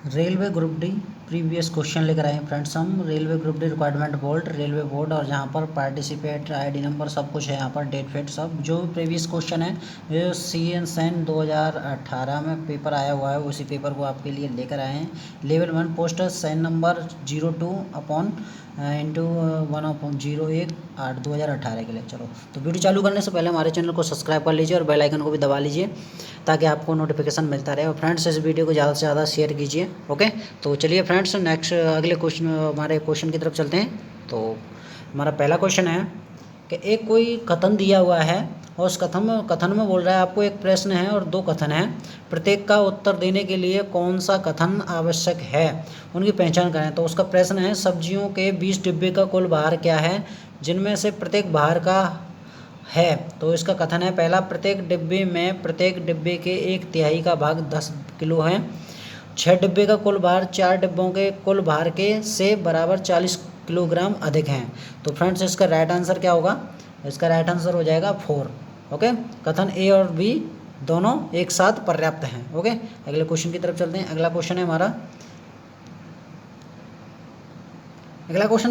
Railway group D previous question लेकर आए हैं फ्रेंड्स हम। Railway group D requirement board, railway board, और यहाँ पर पार्टिसिपेट आईडी नंबर सब कुछ है, यहाँ पर डेट फेट सब जो प्रीवियस क्वेश्चन है ये CN सैन 2018 में पेपर आया हुआ है, उसी पेपर को आपके लिए लेकर आए हैं। लेवल 1 पोस्ट सैन नंबर 02/1/01/2018 के लिए। चलो तो वीडियो चालू करने से पहले हमारे चैनल को सब्सक्राइब कर लीजिए और बेल आइकन को भी दबा लीजिए ताकि आपको नोटिफिकेशन मिलता रहे। और फ्रेंड्स इस वीडियो को ज़्यादा से ज़्यादा शेयर कीजिए। ओके, तो चलिए फ्रेंड्स नेक्स्ट अगले क्वेश्चन हमारे क्वेश्चन की तरफ चलते हैं। तो हमारा पहला क्वेश्चन है कि एक कोई कथन दिया हुआ है और उस कथन में बोल रहा है आपको एक प्रश्न है और 2 कथन है, प्रत्येक का उत्तर देने के लिए कौन सा कथन आवश्यक है उनकी पहचान करें। तो उसका प्रश्न है सब्जियों के 20 डिब्बे का कुल भार क्या है जिनमें से प्रत्येक भार का है। तो इसका कथन है पहला, प्रत्येक डिब्बे के 1/3 का भाग 10 किलो है। 6 डिब्बे का कुल भार 4 डिब्बों के कुल भार के से बराबर 40 किलोग्राम अधिक हैं। तो फ्रेंड्स इसका राइट आंसर क्या होगा? इसका राइट आंसर हो जाएगा 4। ओके, कथन ए और बी दोनों एक साथ पर्याप्त हैं। ओके, अगले क्वेश्चन की तरफ चलते हैं। अगला क्वेश्चन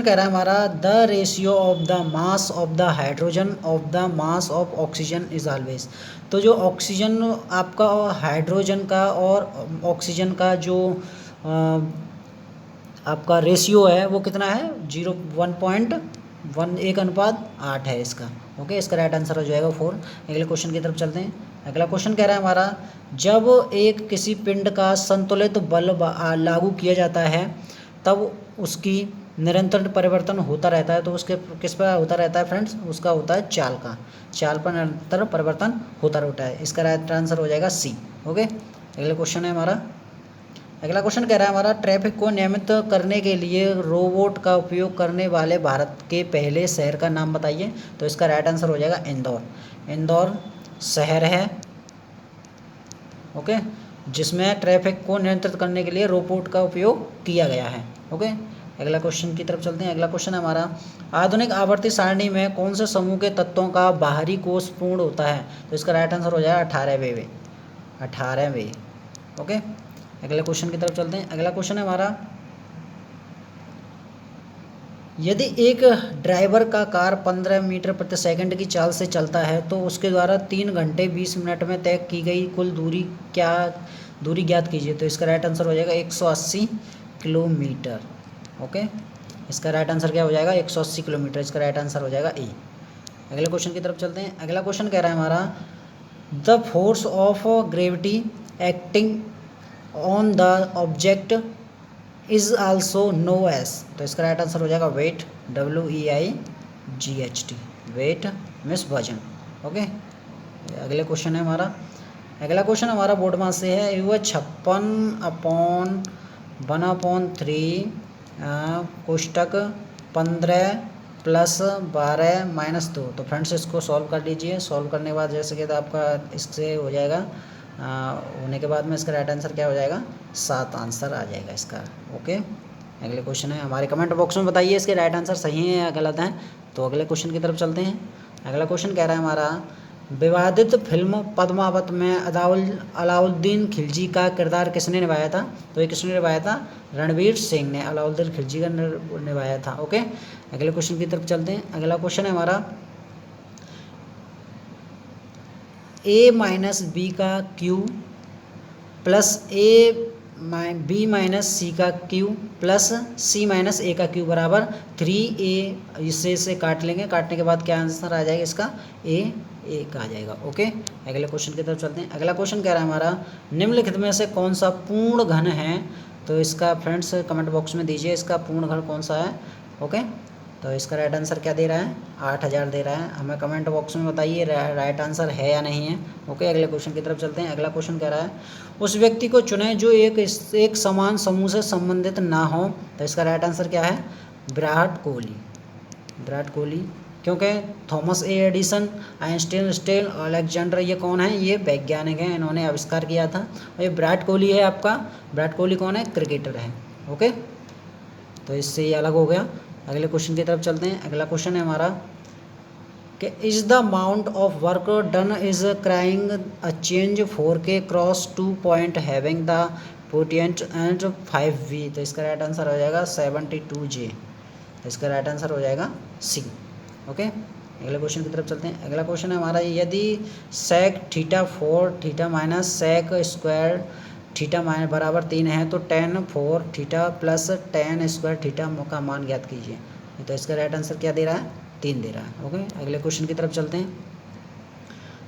कह रहा है हमारा the ratio of the mass of the hydrogen of the mass of oxygen is always. तो जो ऑक्सीजन आपका हाइड्रोजन का और ऑक्सीजन का जो आपका रेशियो है वो कितना है? 1.1 है इसका। ओके, इसका राइट आंसर हो जाएगा 4। अगले क्वेश्चन की तरफ चलते हैं। अगला क्वेश्चन कह रहा है हमारा जब एक किसी पिंड का संतुलित बल लागू किया जाता है तब उसकी निरंतर परिवर्तन होता रहता है। तो उसके किस पर होता रहता है फ्रेंड्स? उसका होता है चाल पर निरंतर परिवर्तन होता रहता है। इसका राइट आंसर हो जाएगा सी। ओके, अगला क्वेश्चन है हमारा। अगला क्वेश्चन कह रहा है हमारा ट्रैफिक को नियमित करने के लिए रोबोट का उपयोग करने वाले भारत के पहले शहर का नाम बताइए। तो इसका राइट आंसर हो जाएगा इंदौर। इंदौर शहर है ओके, जिसमें ट्रैफिक को नियंत्रित करने के लिए रोबोट का उपयोग किया गया है। ओके, अगला क्वेश्चन की तरफ चलते हैं। अगला क्वेश्चन है हमारा आधुनिक आवर्ती सारणी में कौन से समूह के तत्वों का बाहरी कोष पूर्ण होता है। तो इसका राइट आंसर हो जाएगा 18वें। ओके, अगले क्वेश्चन की तरफ चलते हैं। अगला क्वेश्चन है हमारा यदि एक ड्राइवर का कार 15 मीटर प्रति सेकंड की चाल से चलता है तो उसके द्वारा 3 घंटे 20 मिनट में तय की गई कुल दूरी ज्ञात कीजिए। तो इसका राइट आंसर हो जाएगा 180 किलोमीटर। ओके, इसका राइट आंसर क्या हो जाएगा? 180 किलोमीटर। इसका राइट आंसर हो जाएगा ए। अगले क्वेश्चन की तरफ चलते हैं। अगला क्वेश्चन कह रहा है हमारा the force of gravity acting on the object is also known as. तो इसका राइट आंसर हो जाएगा वेट, WEIGHT, वेट मीन्स वजन। ओके, अगले क्वेश्चन है हमारा। अगला क्वेश्चन हमारा बोर्ड मास से है वह 56/1/3 कोष्टक 15 + 12 - 2। तो फ्रेंड्स इसको सॉल्व कर लीजिए। सॉल्व करने के बाद जैसे कि आपका इससे हो जाएगा होने के बाद में इसका राइट आंसर क्या हो जाएगा? 7 आंसर आ जाएगा इसका। ओके, अगले क्वेश्चन है हमारे कमेंट बॉक्स में बताइए इसके राइट आंसर सही है या गलत हैं। तो अगले क्वेश्चन की तरफ चलते हैं। अगला क्वेश्चन कह रहा है हमारा विवादित फिल्म पद्मावत में अलाउद्दीन खिलजी का किरदार किसने निभाया था। तो ये किसने निभाया था? रणवीर सिंह ने अलाउद्दीन खिलजी का निभाया था। ओके, अगले क्वेश्चन की तरफ चलते हैं। अगला क्वेश्चन है हमारा A - B का क्यू प्लस B - C का क्यू प्लस C - A का क्यू बराबर 3A। इससे काट लेंगे, काटने के बाद क्या आंसर आ जाएगा इसका? A आ जाएगा। ओके, अगले क्वेश्चन की तरफ चलते हैं। अगला क्वेश्चन कह रहा है हमारा निम्नलिखित में से कौन सा पूर्ण घन है। तो इसका फ्रेंड्स कमेंट बॉक्स में दीजिए इसका पूर्ण घन कौन सा है। ओके, तो इसका राइट आंसर क्या दे रहा है? 8000 दे रहा है। हमें कमेंट बॉक्स में बताइए राइट आंसर है या नहीं है। ओके, अगले क्वेश्चन की तरफ चलते हैं। अगला क्वेश्चन कह रहा है उस व्यक्ति को चुनें जो एक समान समूह से संबंधित ना हो। तो इसका राइट आंसर क्या है? विराट कोहली, क्योंकि थॉमस ए एडिसन, आइंस्टीन, स्टेल, अलेक्जेंडर ये कौन है? ये वैज्ञानिक हैं, इन्होंने आविष्कार किया था। और ये विराट कोहली है आपका। विराट कोहली कौन है? क्रिकेटर है। ओके, तो इससे ये अलग हो गया। अगले क्वेश्चन की तरफ चलते हैं। अगला क्वेश्चन है हमारा कि is the amount of work done is crying a change 4K cross 2 point having the potent and 5V। तो इसका राइट आंसर हो जाएगा 72J। तो इसका राइट आंसर हो जाएगा सी। ओके, अगले क्वेश्चन की तरफ चलते हैं। अगला क्वेश्चन है हमारा, यदि sec theta 4 theta minus sec square theta minus बराबर 3 है तो tan 4 theta plus tan square theta का मान ज्ञात कीजिए। तो इसका राइट आंसर क्या दे रहा है? 3 दे रहा है। ओके, अगले क्वेश्चन की तरफ चलते हैं।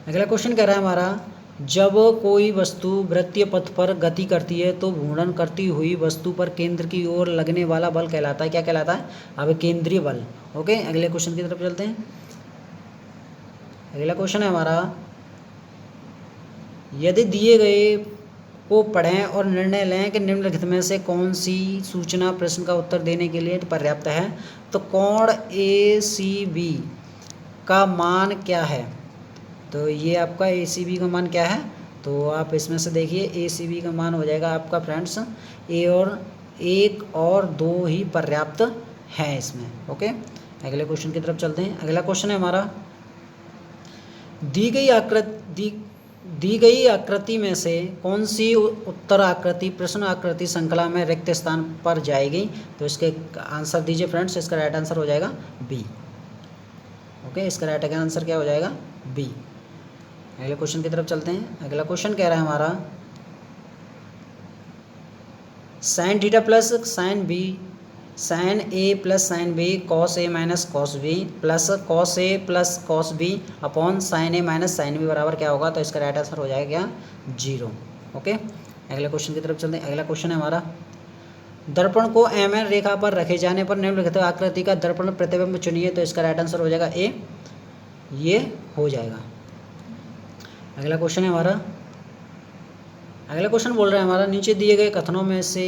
अगला क्वेश्चन कह रहा है हमारा, जब कोई वस्तु वृत्तीय पथ पर गति करती है तो घूर्णन करती हुई वस्तु पर केंद्र की ओर लगने वाला बल कहलाता है, क्या कहलाता है? अब केंद्रीय बल। ओके, अगले क्वेश्चन की तरफ चलते हैं। अगला क्वेश्चन है हमारा, यदि दिए गए को पढ़ें और निर्णय लें कि निम्नलिखित में से कौन सी सूचना प्रश्न का उत्तर देने के लिए पर्याप्त है, तो कोण ACB का मान क्या है? तो ये आपका ACB का मान क्या है? तो आप इसमें से देखिए ACB का मान हो जाएगा आपका फ्रेंड्स एक और 2 ही पर्याप्त है इसमें। ओके, अगले क्वेश्चन की तरफ चलते हैं। अगला क्वेश्चन है हमारा, दी गई आकृति में से कौन सी उत्तर आकृति प्रश्न आकृति श्रृंखला में रिक्त स्थान पर जाएगी? तो इसके आंसर दीजिए फ्रेंड्स। इसका राइट आंसर हो जाएगा बी। ओके, इसका राइट आंसर क्या हो जाएगा? बी। अगले क्वेश्चन की तरफ चलते हैं। अगला क्वेश्चन कह रहा है हमारा, sine theta plus sine B sine A plus sine B cos A minus cos B plus cos A plus cos B upon sine A minus sine B बराबर क्या होगा? तो इसका राइट आंसर हो जाएगा क्या? 0। ओके, अगले क्वेश्चन की तरफ चलते हैं। अगला क्वेश्चन है हमारा, दर्पण को MN रेखा पर रखे जाने पर निम्नलिखित आकृति का दर्पण प्रतिबिंब चुनिए। तो इसका राइट आंसर हो जाएगा ए, ये हो जाएगा। अगला क्वेश्चन है हमारा, अगला क्वेश्चन बोल रहा है हमारा, नीचे दिए गए कथनों में से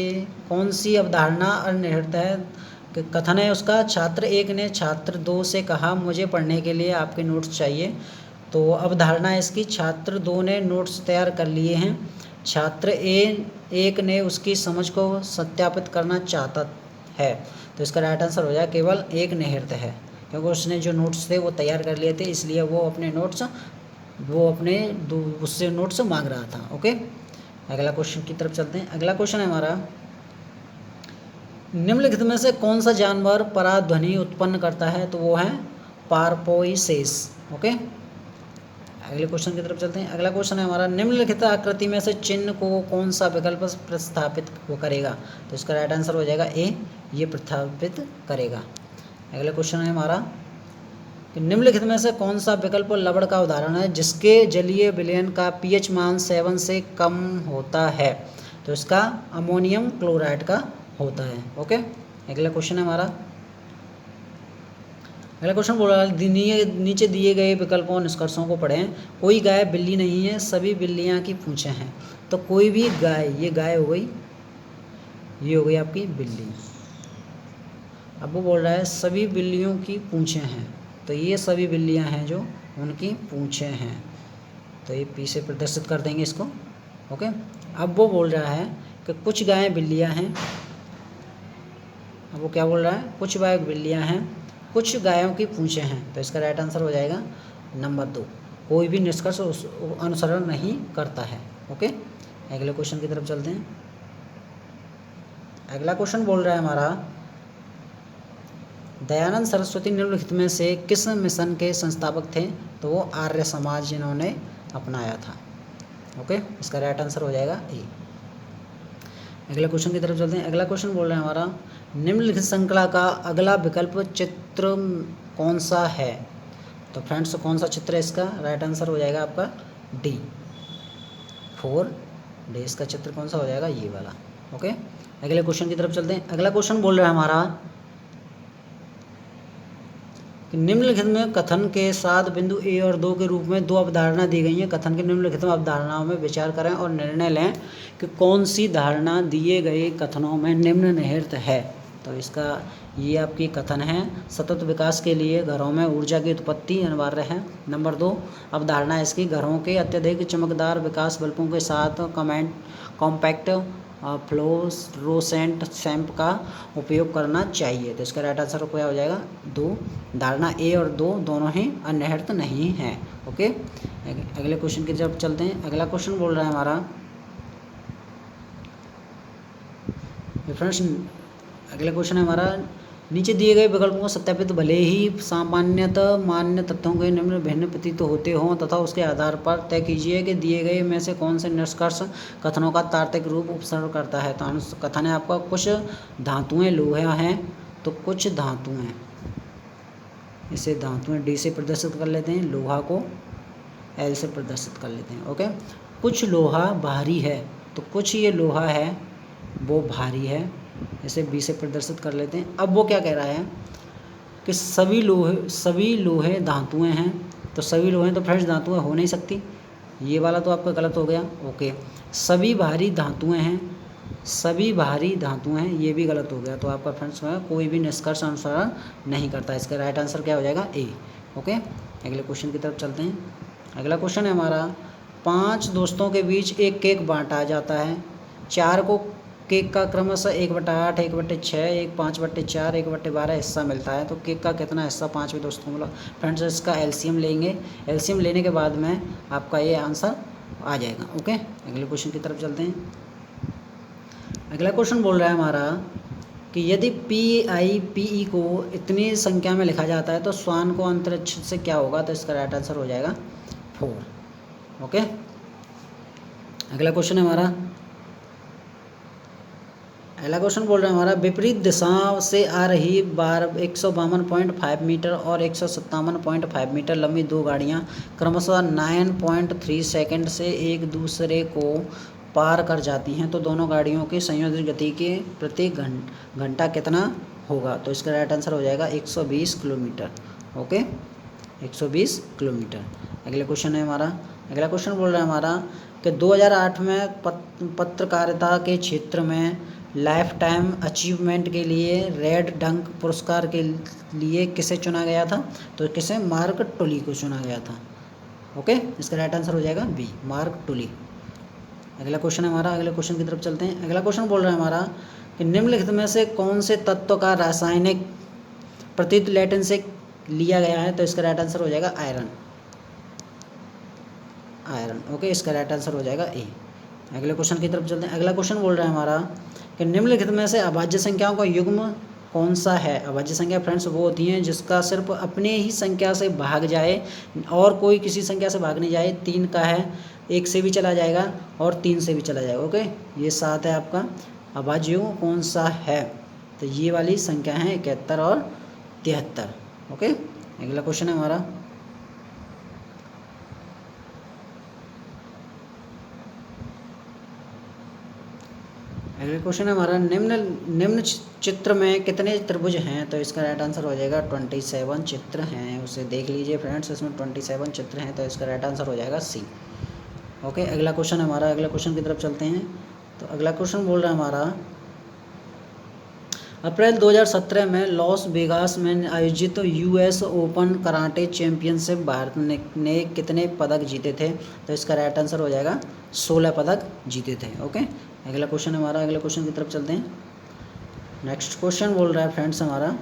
कौन सी अवधारणा अनिहित है? कथन है उसका, छात्र 1 ने छात्र 2 से कहा मुझे पढ़ने के लिए आपके नोट्स चाहिए। तो अवधारणा है इसकी, छात्र 2 ने नोट्स तैयार कर लिए हैं, छात्र 1 ने उसकी समझ को सत्यापित करना चाहता है। तो इसका राइट आंसर हो जाएगा केवल एक निहित है, क्योंकि उसने जो नोट्स थे वो तैयार कर लिए थे, इसलिए वो अपने उससे नोट्स मांग रहा था। ओके, अगला क्वेश्चन की तरफ चलते हैं। अगला क्वेश्चन है हमारा, निम्नलिखित में से कौन सा जानवर पराध्वनि उत्पन्न करता है? तो वो है पारपोइसेस। ओके, अगले क्वेश्चन की तरफ चलते हैं। अगला क्वेश्चन है हमारा, निम्नलिखित आकृति में से चिन्ह को कौन सा विकल्प प्रतिस्थापित करेगा? तो इसका राइट आंसर हो जाएगा ए, ये प्रतिस्थापित करेगा। अगला क्वेश्चन है हमारा, निम्नलिखित में से कौन सा विकल्प लवण का उदाहरण है जिसके जलीय विलयन का pH मान 7 से कम होता है? तो इसका अमोनियम क्लोराइड का होता है। ओके, अगला क्वेश्चन है हमारा, अगला क्वेश्चन बोल रहा है, नीचे दिए गए विकल्पों निष्कर्षों को पढ़ें। कोई गाय बिल्ली नहीं है, सभी बिल्लियां की पूंछें हैं। तो कोई भी गाय, ये गाय हो गई, ये हो गई आपकी बिल्ली। अब वो बोल रहा है सभी बिल्लियों की पूंछें हैं, तो ये सभी बिल्लियां हैं जो उनकी पूंछें हैं, तो ये पी से प्रदर्शित कर देंगे इसको। ओके, अब वो बोल रहा है कि कुछ गायें बिल्लियां हैं। अब वो क्या बोल रहा है? कुछ गाय बिल्लियां हैं, कुछ गायों की पूंछें हैं। तो इसका राइट आंसर हो जाएगा नंबर 2, कोई भी निष्कर्ष अनुसरण नहीं करता है। ओके, अगले क्वेश्चन की तरफ चलते हैं। अगला क्वेश्चन बोल रहा है हमारा, दयानंद सरस्वती निम्नलिखित में से किस मिशन के संस्थापक थे? तो वो आर्य समाज जिन्होंने अपनाया था। ओके, इसका राइट आंसर हो जाएगा ए। अगले क्वेश्चन की तरफ चलते हैं। अगला क्वेश्चन बोल रहे हैं हमारा, निम्नलिखित श्रृंखला का अगला विकल्प चित्र कौन सा है? तो फ्रेंड्स कौन सा चित्र है इसका? राइट आंसर हो जाएगा आपका डी, 4D। इसका चित्र कौन सा हो जाएगा? ये वाला। ओके, अगले क्वेश्चन की तरफ चलते हैं। अगला क्वेश्चन बोल रहा है हमारा, निम्नलिखित में कथन के साथ बिंदु ए और 2 के रूप में 2 अवधारणा दी गई हैं। कथन के निम्नलिखित अवधारणाओं में विचार करें और निर्णय लें कि कौन सी धारणा दिए गए कथनों में निम्न निहित है। तो इसका ये आपकी कथन है, सतत विकास के लिए घरों में ऊर्जा की उत्पत्ति अनिवार्य है। नंबर 2 अवधारणा इसकी, घरों के अत्यधिक चमकदार विकास बल्बों के साथ कॉम्पैक्ट फ्लोरोसेंट शैम्प का उपयोग करना चाहिए। तो इसका राइट आंसर क्या हो जाएगा 2। धारणा ए और 2 दोनों ही अनिहित नहीं हैं। ओके, अगले क्वेश्चन की तरफ चलते हैं। अगला क्वेश्चन बोल रहा है हमारा फ्रेंड्स, अगला क्वेश्चन है हमारा, नीचे दिए गए विकल्पों को सत्यापित भले ही सामान्यतः मान्य तथ्यों के निम्न भिन्न प्रतीत होते हों तथा उसके आधार पर तय कीजिए कि दिए गए में से कौन से निष्कर्ष कथनों का तार्किक रूप उपसर्ग करता है। तो कथन है आपका कुछ धातुएं लोहा हैं, तो कुछ धातुएं, इसे धातुएं डी से प्रदर्शित कर लेते हैं, लोहा को एल से प्रदर्शित कर लेते हैं। ओके, कुछ लोहा भारी है, तो कुछ ये लोहा है वो भारी है, इसे बी से प्रदर्शित कर लेते हैं। अब वो क्या कह रहा है कि सभी लोहे धातुएं हैं, तो सभी लोहे तो फ्रेंड्स धातुएं हो नहीं सकती, ये वाला तो आपका गलत हो गया। ओके, सभी भारी धातुएं हैं, सभी भारी धातुएं हैं, ये भी गलत हो गया। तो आपका फ्रेंड्स कोई भी निष्कर्ष अनुसरण नहीं करता। इसका राइट आंसर क्या हो जाएगा ए। ओके, अगले क्वेश्चन की तरफ चलते हैं। अगला क्वेश्चन है हमारा, 5 दोस्तों के बीच एक केक बांटा जाता है। 4 को केक का क्रमशः 1/8, 1/6, 5/4, 1/12 हिस्सा मिलता है। तो केक का कितना हिस्सा 5 दोस्तों को मिला। फ्रेंड्स इसका एलसीएम लेंगे, एलसीएम लेने के बाद में आपका ये आंसर आ जाएगा। ओके, अगले क्वेश्चन की तरफ चलते हैं। अगला क्वेश्चन बोल रहा है हमारा कि यदि PIPE को इतनी संख्या में लिखा जाता है तो श्वान को अंतरिक्ष से क्या होगा। तो इसका राइट आंसर हो जाएगा 4। ओके, अगला क्वेश्चन है हमारा, अगला क्वेश्चन बोल रहा है हमारा, विपरीत दिशा से आ रही 152.5 मीटर और 157.5 मीटर लंबी 2 गाड़ियाँ क्रमशः 9.3 सेकंड से एक दूसरे को पार कर जाती हैं। तो दोनों गाड़ियों की संयोजित गति के प्रति घंटा कितना होगा। तो इसका राइट आंसर हो जाएगा 120 किलोमीटर। Okay, 120 kilometre. अगले क्वेश्चन है हमारा, अगला क्वेश्चन बोल रहा है हमारा कि 2008 में पत्रकारिता के क्षेत्र में लाइफ टाइम अचीवमेंट के लिए रेड डंक पुरस्कार के लिए किसे चुना गया था। तो किसे, मार्क टुली को चुना गया था। ओके, इसका राइट आंसर हो जाएगा बी, मार्क टुली। अगला क्वेश्चन है हमारा, अगले क्वेश्चन की तरफ चलते हैं। अगला क्वेश्चन बोल रहा है हमारा कि निम्नलिखित में से कौन से तत्व का रासायनिक प्रतीक लैटिन से लिया गया है। तो इसका राइट आंसर हो जाएगा आयरन, आयरन। ओके, इसका राइट आंसर हो जाएगा ए। अगले क्वेश्चन की तरफ चलते हैं। अगला क्वेश्चन बोल रहा है हमारा कि निम्नलिखित में से अभाज्य संख्याओं का युग्म कौन सा है। अभाज्य संख्या फ्रेंड्स वो होती हैं जिसका सिर्फ अपने ही संख्या से भाग जाए और कोई किसी संख्या से भाग नहीं जाए। 3 का है, 1 से भी चला जाएगा और 3 से भी चला जाएगा। ओके, ये 7 है आपका अभाज्य युग्म कौन सा है। तो ये वाली संख्या है 71 और 73। ओके, अगला क्वेश्चन है हमारा, अगला क्वेश्चन है हमारा, निम्न चित्र में कितने त्रिभुज हैं। तो इसका राइट आंसर हो जाएगा 27 चित्र हैं। उसे देख लीजिए फ्रेंड्स, इसमें 27 चित्र हैं। तो इसका राइट आंसर हो जाएगा सी। ओके, अगला क्वेश्चन है हमारा, अगला क्वेश्चन की तरफ चलते हैं। तो अगला क्वेश्चन बोल रहा है हमारा, अप्रैल 2017 में लॉस वेगास में आयोजित US open karate championship Bharat ने कितने पदक जीते थे। तो इसका राइट आंसर हो जाएगा 16 पदक जीते थे। ओके, अगला क्वेश्चन हमारा, अगले क्वेश्चन की तरफ चलते हैं। नेक्स्ट क्वेश्चन बोल रहा है फ्रेंड्स हमारा,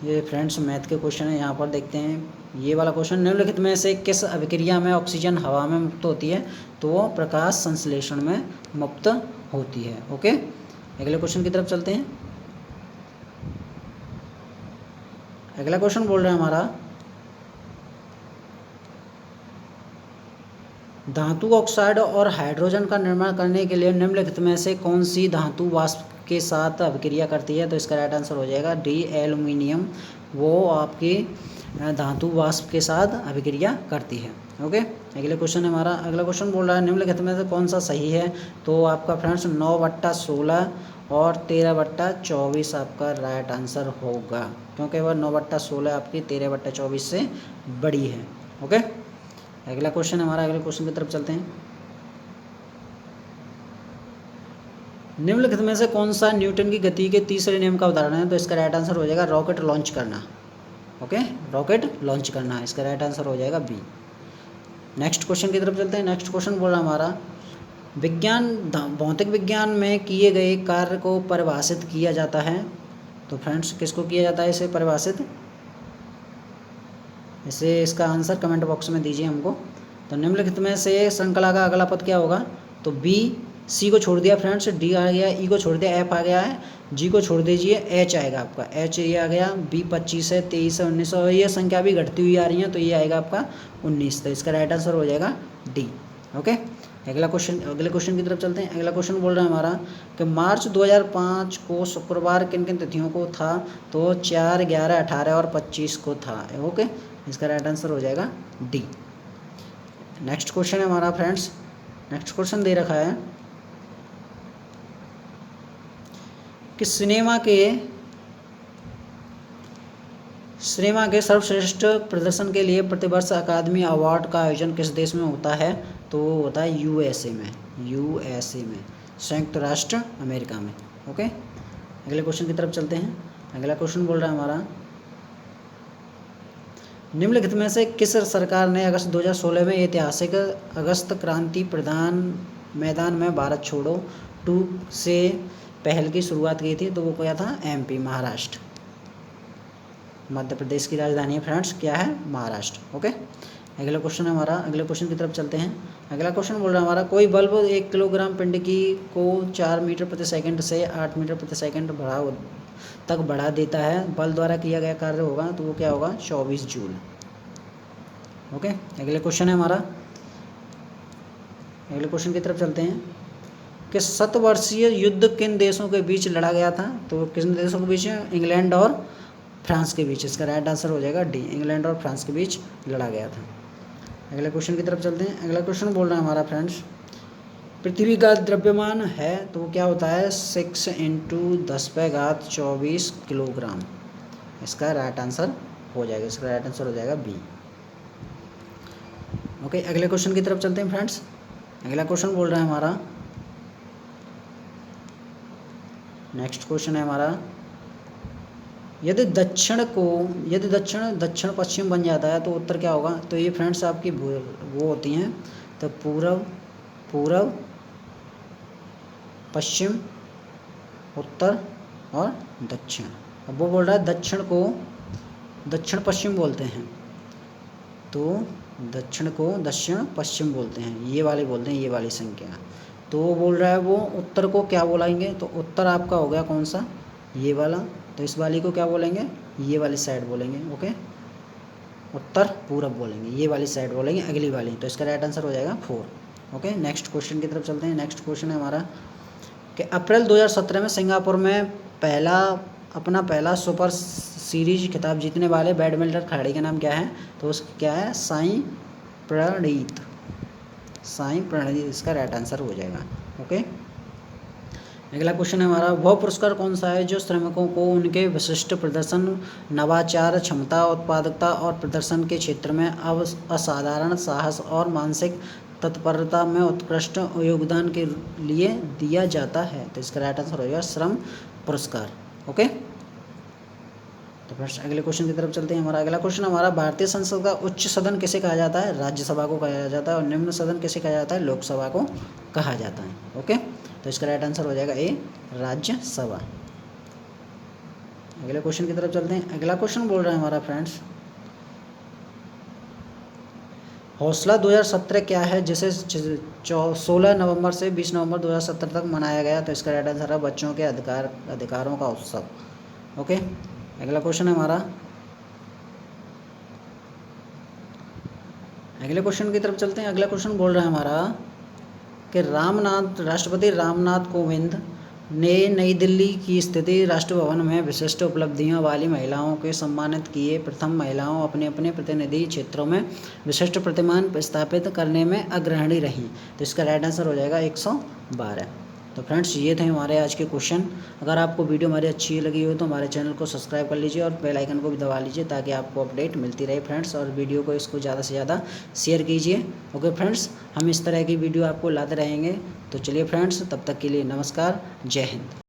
ये फ्रेंड्स मैथ के क्वेश्चन है। यहाँ पर देखते हैं ये वाला क्वेश्चन, निम्नलिखित में से किस अभिक्रिया में ऑक्सीजन हवा में मुक्त होती है। तो वो प्रकाश संश्लेषण में मुक्त होती है। ओके, अगले क्वेश्चन की तरफ चलते हैं। अगला क्वेश्चन बोल रहा है हमारा, धातु ऑक्साइड और हाइड्रोजन का निर्माण करने के लिए निम्नलिखित में से कौन सी धातु वाष्प के साथ अभिक्रिया करती है। तो इसका राइट आंसर हो जाएगा डी, एल्युमिनियम। वो आपकी धातु वाष्प के साथ अभिक्रिया करती है। ओके, अगले क्वेश्चन है हमारा, अगला क्वेश्चन बोल रहा है निम्नलिखित में से कौन सा सही है। तो आपका फ्रेंड्स 9/16 और 13/24 आपका राइट आंसर होगा, क्योंकि वह 9/16 आपकी 13/24 से बड़ी है। ओके, अगला क्वेश्चन हमारा, अगले क्वेश्चन की तरफ चलते हैं। निम्नलिखित में से कौन सा न्यूटन की गति के तीसरे नियम का उदाहरण है। तो इसका राइट आंसर हो जाएगा रॉकेट लॉन्च करना। ओके, रॉकेट लॉन्च करना, इसका राइट आंसर हो जाएगा बी। नेक्स्ट क्वेश्चन की तरफ चलते हैं। नेक्स्ट क्वेश्चन बोल रहा है हमारा, भौतिक विज्ञान में किए गए कार्य को परिभाषित किया जाता है। तो फ्रेंड्स किसको किया जाता है इसे परिभाषित, इसे इसका आंसर कमेंट बॉक्स में दीजिए हमको। तो निम्नलिखित में से श्रृंखला का अगला पद क्या होगा। तो बी, सी को छोड़ दिया फ्रेंड्स, डी आ गया, ई को छोड़ दिया, एफ आ गया है, जी को छोड़ दीजिए, एच आएगा आपका, एच ये आ गया, बी 25 है, 23 है, 19 है, ये संख्या भी घटती हुई आ रही है तो ये आएगा आपका 19। तो इसका राइट आंसर हो जाएगा डी। ओके, अगले क्वेश्चन की तरफ चलते हैं। अगला क्वेश्चन बोल रहा है हमारा कि मार्च 2005 को शुक्रवार किन किन तिथियों को था। तो 4, 11, 18 और 25 को था। ओके, इसका राइट आंसर हो जाएगा डी। नेक्स्ट क्वेश्चन है हमारा फ्रेंड्स, नेक्स्ट क्वेश्चन दे रखा है कि सिनेमा के सर्वश्रेष्ठ प्रदर्शन के लिए प्रतिवर्ष अकादमी अवार्ड का आयोजन किस देश में होता है। तो वो होता है यूएसए में, संयुक्त राष्ट्र अमेरिका में। ओके, अगले क्वेश्चन की तरफ चलते हैं। अगला क्वेश्चन बोल रहा है हमारा, निम्नलिखित में से किस सरकार ने अगस्त 2016 में ऐतिहासिक अगस्त क्रांति मैदान में भारत छोड़ो 2 से पहल की शुरुआत की थी। तो वो क्या था, एमपी, महाराष्ट्र, मध्य प्रदेश की राजधानी है फ्रेंड्स, क्या है, महाराष्ट्र। ओके, अगला क्वेश्चन है हमारा, अगले क्वेश्चन की तरफ चलते हैं। अगला क्वेश्चन बोल रहा है हमारा, कोई बल्ब 1 किलोग्राम पिंड को 4 मीटर प्रति सेकंड से 8 मीटर प्रति सेकंड तक बढ़ा देता है। बल्ब द्वारा किया गया कार्य होगा तो वो क्या होगा, 24 जूल। ओके, अगले क्वेश्चन है हमारा, अगले क्वेश्चन की तरफ चलते हैं कि 7 वर्षीय युद्ध किन देशों के बीच लड़ा गया था। तो किन देशों के बीच, इंग्लैंड और फ्रांस के बीच। इसका राइट आंसर हो जाएगा डी, इंग्लैंड और फ्रांस के बीच लड़ा गया था। अगले क्वेश्चन की तरफ चलते हैं। अगला क्वेश्चन बोल रहा है हमारा फ्रेंड्स, पृथ्वी का द्रव्यमान है तो क्या होता है, 6 × 10⁻24 किलोग्राम। इसका राइट आंसर हो जाएगा, इसका राइट आंसर हो जाएगा बी। ओके, अगले क्वेश्चन की तरफ चलते हैं फ्रेंड्स। अगला क्वेश्चन बोल रहा है हमारा, नेक्स्ट क्वेश्चन है हमारा, यदि दक्षिण पश्चिम बन जाता है तो उत्तर क्या होगा। तो ये फ्रेंड्स आपकी वो होती हैं, तो पूर्व, पश्चिम, उत्तर और दक्षिण। अब वो बोल रहा है दक्षिण को दक्षिण पश्चिम बोलते हैं, तो दक्षिण को दक्षिण पश्चिम बोलते हैं, ये वाले बोलते हैं, ये वाली संख्या। तो वो बोल रहा है वो उत्तर को क्या बोलेंगे। तो उत्तर आपका हो गया कौन सा, ये वाला। तो इस वाली को क्या बोलेंगे, ये वाली साइड बोलेंगे। ओके, उत्तर पूरब बोलेंगे, ये वाली साइड बोलेंगे, अगली वाली। तो इसका राइट आंसर हो जाएगा 4। ओके, नेक्स्ट क्वेश्चन की तरफ चलते हैं। नेक्स्ट क्वेश्चन है हमारा कि अप्रैल 2017 में सिंगापुर में अपना पहला सुपर सीरीज खिताब जीतने वाले बैडमिंटन खिलाड़ी का नाम क्या है। तो उसका क्या है, साई प्रणीत। इसका राइट आंसर हो जाएगा। ओके, अगला क्वेश्चन है हमारा, वह पुरस्कार कौन सा है जो श्रमिकों को उनके विशिष्ट प्रदर्शन, नवाचार, क्षमता, उत्पादकता और प्रदर्शन के क्षेत्र में असाधारण साहस और मानसिक तत्परता में उत्कृष्ट योगदान के लिए दिया जाता है। तो इसका राइट आंसर हो जाएगा श्रम पुरस्कार। ओके, तो फ्रेंड्स अगले क्वेश्चन की तरफ चलते हैं। हमारा अगला क्वेश्चन हमारा, भारतीय संसद का उच्च सदन किसे कहा जाता है। राज्यसभा को कहा जाता है। और निम्न सदन किसे कहा जाता है, लोकसभा को कहा जाता है। ओके, तो इसका राइट आंसर हो जाएगा ए, राज्यसभा। अगले क्वेश्चन की तरफ चलते हैं। अगला क्वेश्चन बोल रहा है हमारा फ्रेंड्स, हौसला 2017 क्या है जिसे 16 नवंबर से 20 नवंबर 2017 तक मनाया गया। तो इसका राइट आंसर है बच्चों के अधिकारों का उत्सव। ओके, अगला क्वेश्चन है हमारा, अगले क्वेश्चन की तरफ चलते हैं। अगला क्वेश्चन बोल रहा है हमारा कि राष्ट्रपति रामनाथ कोविंद ने नई दिल्ली की स्थित राष्ट्र भवन में विशिष्ट उपलब्धियों वाली महिलाओं के सम्मानित किए। प्रथम महिलाओं अपने अपने प्रतिनिधि क्षेत्रों में विशिष्ट प्रतिमान स्थापित करने में अग्रणी रहीं। तो इसका राइट आंसर हो जाएगा 112। तो फ्रेंड्स ये थे हमारे आज के क्वेश्चन। अगर आपको वीडियो हमारी अच्छी लगी हो तो हमारे चैनल को सब्सक्राइब कर लीजिए और बेल आइकन को भी दबा लीजिए ताकि आपको अपडेट मिलती रहे फ्रेंड्स। और वीडियो को इसको ज़्यादा से ज़्यादा शेयर कीजिए। ओके फ्रेंड्स, हम इस तरह की वीडियो आपको लाते रहेंगे। तो चलिए फ्रेंड्स, तब तक के लिए नमस्कार, जय हिंद।